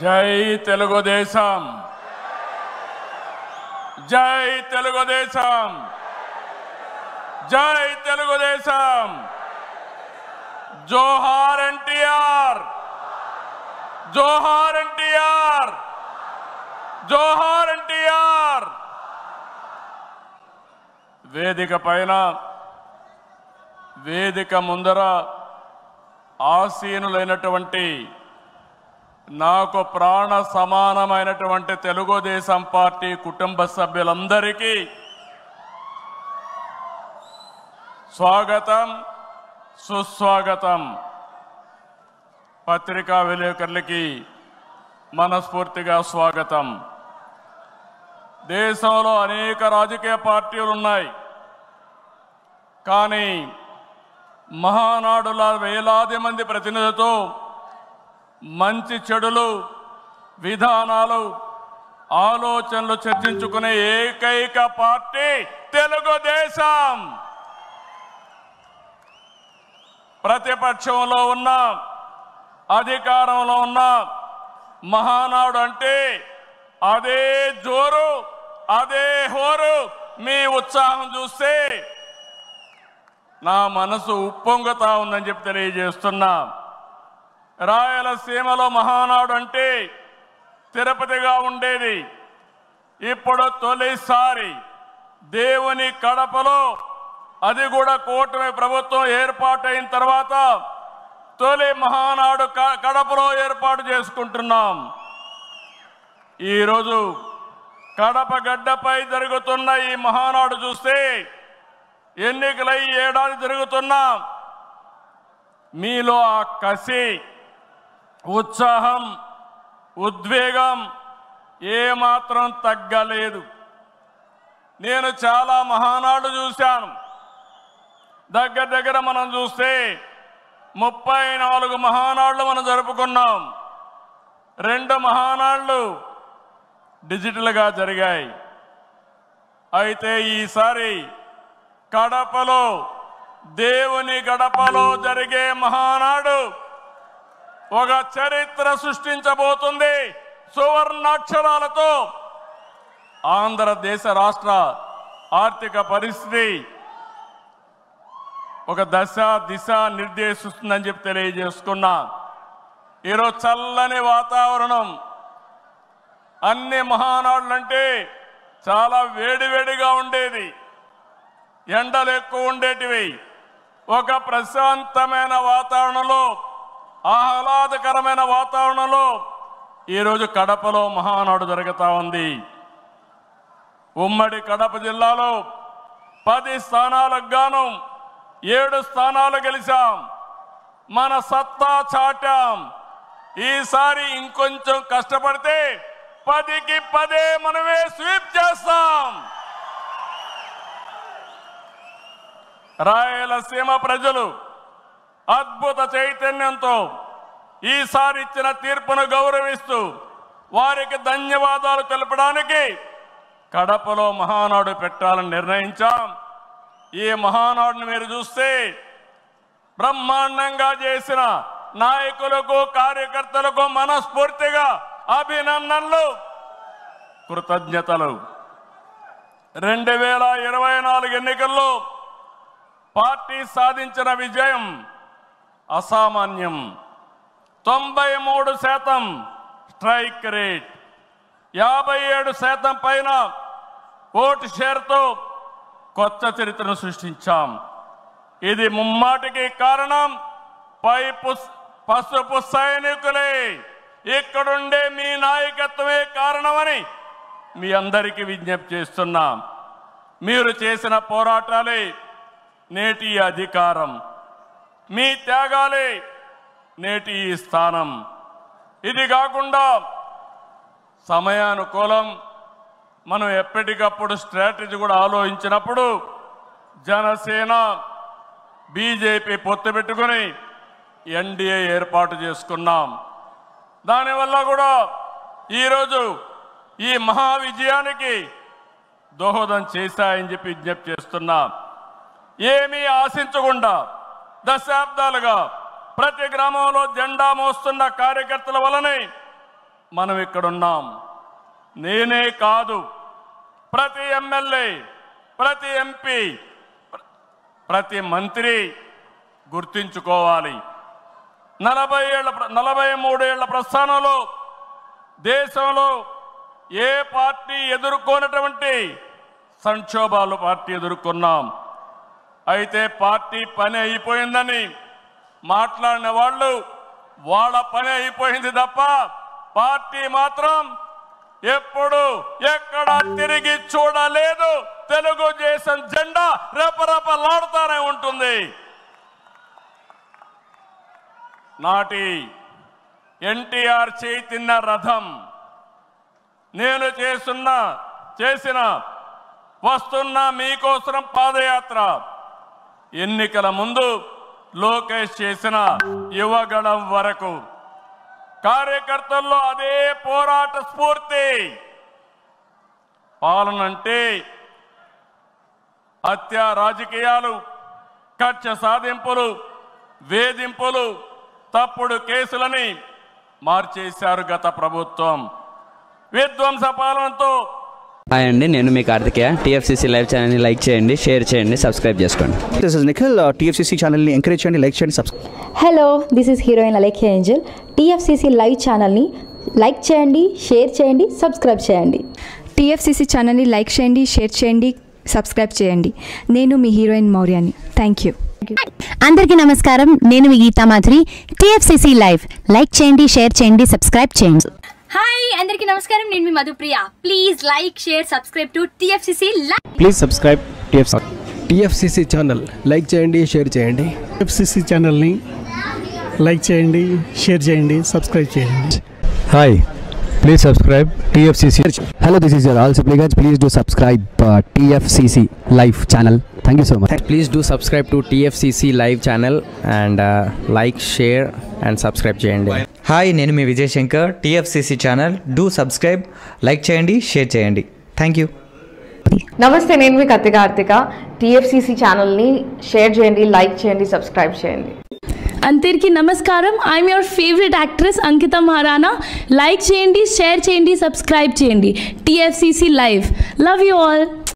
జై తెలుగుదేశం జై తెలుగుదేశం జై తెలుగుదేశం జోహార్ ఎన్టీఆర్ జోహార్ ఎన్టీఆర్ జోహార్ ఎన్టీఆర్ వేదిక పైన వేదిక ముందర ఆసీనులైనటువంటి నాకు ప్రాణ సమానమైనటువంటి తెలుగుదేశం పార్టీ కుటుంబ సభ్యులందరికీ స్వాగతం సుస్వాగతం. పత్రికా విలేకరులకి మనస్ఫూర్తిగా స్వాగతం. దేశంలో అనేక రాజకీయ పార్టీలు ఉన్నాయి, కానీ మహానాడుల వేలాది మంది ప్రతినిధులతో మంచి చెడులు విధానాలు ఆలోచనలు చర్చించుకునే ఏకైక పార్టీ తెలుగుదేశం. ప్రతిపక్షంలో ఉన్న అధికారంలో ఉన్న మహానాడు అంటే అదే జోరు అదే హోరు. మీ ఉత్సాహం చూస్తే నా మనసు ఉప్పొంగుతా ఉందని చెప్పి తెలియజేస్తున్నా. రాయలసీమలో మహానాడు అంటే తిరుపతిగా ఉండేది. ఇప్పుడు తొలిసారి దేవుని కడపలో, అది కూడా కూటమి ప్రభుత్వం ఏర్పాటైన తర్వాత తొలి మహానాడు కడపలో ఏర్పాటు చేసుకుంటున్నాం. ఈరోజు కడప గడ్డపై జరుగుతున్న ఈ మహానాడు చూస్తే ఎన్నికలై ఏడాది జరుగుతున్నా మీలో ఆ కసి, ఉత్సాహం, ఉద్వేగం ఏమాత్రం తగ్గలేదు. నేను చాలా మహానాడు చూశాను. దగ్గర మనం చూస్తే 34 మహానాడులు మనం జరుపుకున్నాం. 2 మహానాడులు డిజిటల్గా జరిగాయి. అయితే ఈసారి కడపలో, దేవుని గడపలో జరిగే మహానాడు ఒక చరిత్ర సృష్టించబోతుంది. సువర్ణాక్షరాలతో ఆంధ్రదేశ రాష్ట్ర ఆర్థిక పరిస్థితి ఒక దిశ నిర్దేశిస్తుందని చెప్పి తెలియజేసుకున్నా. ఈరోజు చల్లని వాతావరణం. అన్ని మహానాడులంటే చాలా వేడివేడిగా ఉండేది, ఎండలు ఎక్కువ ఉండేటివి. ఒక ప్రశాంతమైన వాతావరణంలో, ఆహ్లాదకరమైన వాతావరణంలో ఈరోజు కడపలో మహానాడు జరుగుతూ ఉంది. ఉమ్మడి కడప జిల్లాలో 10 స్థానాలకు గాను 7 స్థానాలు గెలిచాం. మన సత్తా చాటాం. ఈసారి ఇంకొంచెం కష్టపడితే 10కి 10 మనమే స్వీప్ చేస్తాం. రాయలసీమ ప్రజలు అద్భుత చైతన్యంతో ఈసారి ఇచ్చిన తీర్పును గౌరవిస్తూ వారికి ధన్యవాదాలు తెలపడానికి కడపలో మహానాడు పెట్టాలని నిర్ణయించాం. ఈ మహానాడును మీరు చూస్తే బ్రహ్మాండంగా చేసిన నాయకులకు, కార్యకర్తలకు మనస్ఫూర్తిగా అభినందనలు, కృతజ్ఞతలు. 2024 ఎన్నికల్లో పార్టీ సాధించిన విజయం అసామాన్యం. 93% స్ట్రైక్ రేట్, 57% పైన ఓటు షేర్తో కొత్త చరిత్రను సృష్టించాం. ఇది ముమ్మాటికి కారణం పసుపు సైనికులే. ఇక్కడుండే మీ నాయకత్వమే కారణమని మీ అందరికీ విజ్ఞప్తి చేస్తున్నాం. మీరు చేసిన పోరాటాలే నేటి అధికారం, మీ త్యాగాలే నేటి ఈ స్థానం. ఇది కాకుండా సమయానుకూలం మనం ఎప్పటికప్పుడు స్ట్రాటజీ కూడా ఆలోచించినప్పుడు జనసేన, బీజేపీ పొత్తు పెట్టుకుని ఎన్డీఏ ఏర్పాటు చేసుకున్నాం. దానివల్ల కూడా ఈరోజు ఈ మహా విజయానికి దోహదం చేశాయని చెప్పి విజ్ఞప్తి చేస్తున్నాం. ఏమీ ఆశించకుండా దశాబ్దాలుగా ప్రతి గ్రామంలో జెండా మోస్తున్న కార్యకర్తల వలనే మనం ఇక్కడున్నాం. నేనే కాదు, ప్రతి ఎమ్మెల్యే, ప్రతి ఎంపీ, ప్రతి మంత్రి గుర్తించుకోవాలి. 43 ఏళ్ల ప్రస్థానంలో దేశంలో ఏ పార్టీ ఎదుర్కొన్నటువంటి సంక్షోభాలు పార్టీ ఎదుర్కొన్నాం. అయితే పార్టీ పని అయిపోయిందని మాట్లాడిన వాళ్ళు వాళ్ళ పని అయిపోయింది తప్ప పార్టీ మాత్రం ఎప్పుడు ఎక్కడ తిరిగి చూడలేదు. తెలుగుదేశం జెండా రెపరెపలాడుతూనే ఉంటుంది. నాటి ఎన్టీఆర్ చైతన్య రథం, నేను చేసిన వస్తున్న మీకోసం పాదయాత్ర, ఎన్నికల ముందు లోకేష్ చేసిన యువగళం వరకు కార్యకర్తల్లో అదే పోరాట స్ఫూర్తి. పాలనంటే హత్య రాజకీయాలు, కక్ష సాధింపులు, వేధింపులు, తప్పుడు కేసులని మార్చేశారు గత ప్రభుత్వం. విధ్వంస పాలనతో. హాయ్ అండి, నేను మీ కార్తికేయ. టీఎఫ్సీసీ లైవ్ ఛానల్ని లైక్ చేయండి, షేర్ చేయండి, సబ్స్క్రైబ్ చేసుకోండి. This is Nikhil. టీఎఫ్సీసీ ఛానల్ని ఎంకరేజ్ చేయండి, లైక్ చేయండి, subscribe. Hello, this is heroine Alekhya Angel. TFCC live ఛానల్ని లైక్ చేయండి, షేర్ చేయండి, సబ్స్క్రైబ్ చేయండి. టీఎఫ్సీసీ ఛానల్ని లైక్ చేయండి, షేర్ చేయండి, సబ్స్క్రైబ్ చేయండి. నేను మీ హీరోయిన్ మౌర్యాని. Thank you. అందరికీ నమస్కారం, నేను మీ Geetha Madhuri. TFCC live like చేయండి, షేర్ చేయండి, సబ్స్క్రైబ్ చేయండి. హాయ్ అందరికీ నమస్కారం, నేను మీ Madhupriya. Please like, share, subscribe to TFCC live. Please subscribe TFCC channel like చేయండి, షేర్ చేయండి. టీఎఫ్సీసీ ఛానల్ని లైక్ చేయండి, షేర్ చేయండి, సబ్స్క్రైబ్ చేయండి. Hi, please subscribe TFCC. Hello, this is your all Sipligunj. Please do subscribe TFCC live channel. Thank you so much. Please do subscribe to TFCC live channel and like, share and subscribe చేయండి. Hi, నేను మీ Vijay Shankar. TFCC channel do subscribe, like చేయండి, share చేయండి. Thank you. నమస్తే, నేను మీ Karthika. TFCC ఛానల్ని share చేయండి, లైక్ చేయండి, సబ్స్క్రైబ్ చేయండి. అందరికీ నమస్కారం, I'm your favourite actress Ankita Maharana. Like చేయండి, షేర్ చేయండి, సబ్స్క్రైబ్ చేయండి. TFCC live. Love you all.